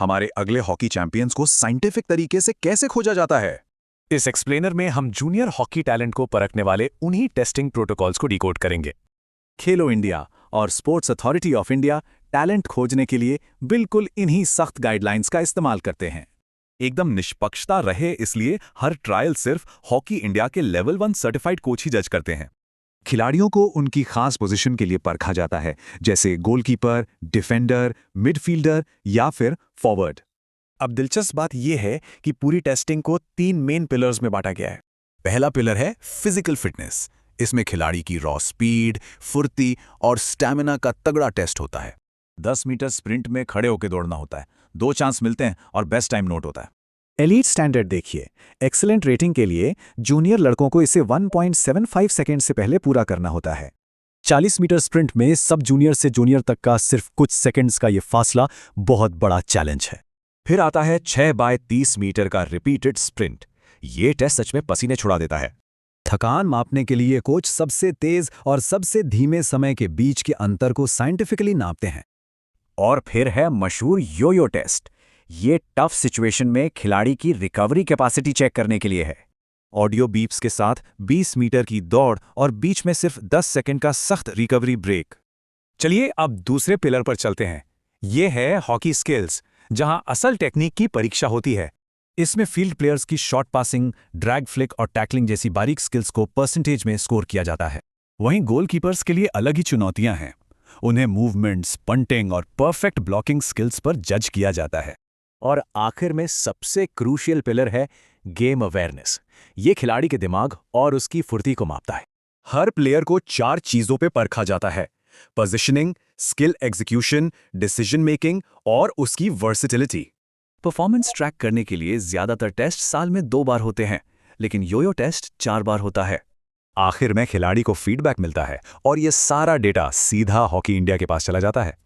हमारे अगले hockey champions को साइंटिफिक तरीके से कैसे खोजा जाता है? इस एक्सप्लेनर में हम जूनियर हॉकी टैलेंट को परखने वाले उन्हीं टेस्टिंग प्रोटोकॉल्स को डिकोड करेंगे। खेलो इंडिया और sports authority of India talent खोजने के लिए बिल्कुल इन्हीं सख्त गाइडलाइंस का इस्तेमाल करते हैं। एकदम निष्पक्षता रहे इसलिए हर ट्रायल सिर्फ हॉकी इंडिया के लेवल 1 सर्टिफाइड कोच ही जज करते हैं। खिलाड़ियों को उनकी खास पोजीशन के लिए परखा जाता है, जैसे गोलकीपर, डिफेंडर, मिडफील्डर या फिर फॉरवर्ड। अब दिलचस्प बात यह है कि पूरी टेस्टिंग को 3 मेन पिलर्स में बांटा गया है। पहला पिलर है फिजिकल फिटनेस। इसमें खिलाड़ी की रॉ स्पीड, फुर्ती और स्टैमिना का तगड़ा टेस्ट होता है। 10 मीटर स्प्रिंट में खड़े होकर दौड़ना होता है, 2 चांस मिलते हैं और बेस्ट टाइम नोट होता है। एलीट स्टैंडर्ड देखिए, एक्सीलेंट रेटिंग के लिए जूनियर लड़कों को इसे 1.75 सेकेंड से पहले पूरा करना होता है। 40 मीटर स्प्रिंट में सब जूनियर से जूनियर तक का सिर्फ कुछ सेकंड्स का ये फासला बहुत बड़ा चैलेंज है। फिर आता है 6x30 मीटर का रिपीटेड स्प्रिंट। ये टेस्ट सच में पसीने छुड़ा देता है। थकान मापने के लिए कोच सबसे तेज और सबसे धीमे समय के बीच के अंतर को साइंटिफिकली नापते हैं। और फिर है मशहूर यो-यो टेस्ट। ये टफ सिचुएशन में खिलाड़ी की रिकवरी कैपेसिटी चेक करने के लिए है। ऑडियो बीप्स के साथ 20 मीटर की दौड़ और बीच में सिर्फ 10 सेकंड का सख्त रिकवरी ब्रेक। चलिए अब दूसरे पिलर पर चलते हैं। ये है हॉकी स्किल्स, जहां असल टेक्निक की परीक्षा होती है। इसमें फील्ड प्लेयर्स की शॉट पासिंग, ड्रैग फ्लिक और टैकलिंग जैसी बारीक स्किल्स को परसेंटेज में स्कोर किया जाता है। वहीं गोलकीपर्स के लिए अलग ही चुनौतियां हैं। उन्हें मूवमेंट्स, पंटिंग और परफेक्ट ब्लॉकिंग स्किल्स पर जज किया जाता है। और आखिर में सबसे क्रूशियल पिलर है गेम अवेयरनेस। ये खिलाड़ी के दिमाग और उसकी फुर्ती को मापता है। हर प्लेयर को 4 चीजों पे परखा जाता है: positioning, skill execution, decision making और उसकी वर्सेटिलिटी। परफॉर्मेंस ट्रैक करने के लिए ज्यादातर टेस्ट साल में 2 बार होते हैं, लेकिन योयो टेस्ट 4 बार होता है। आखिर में खिलाड़ी को फीडबैक मिलता है और यह सारा डेटा सीधा हॉकी इंडिया के पास चला जाता है।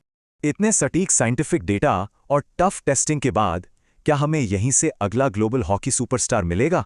इतने सटीक साइंटिफिक डेटा और टफ टेस्टिंग के बाद क्या हमें यहीं से अगला ग्लोबल हॉकी सुपरस्टार मिलेगा?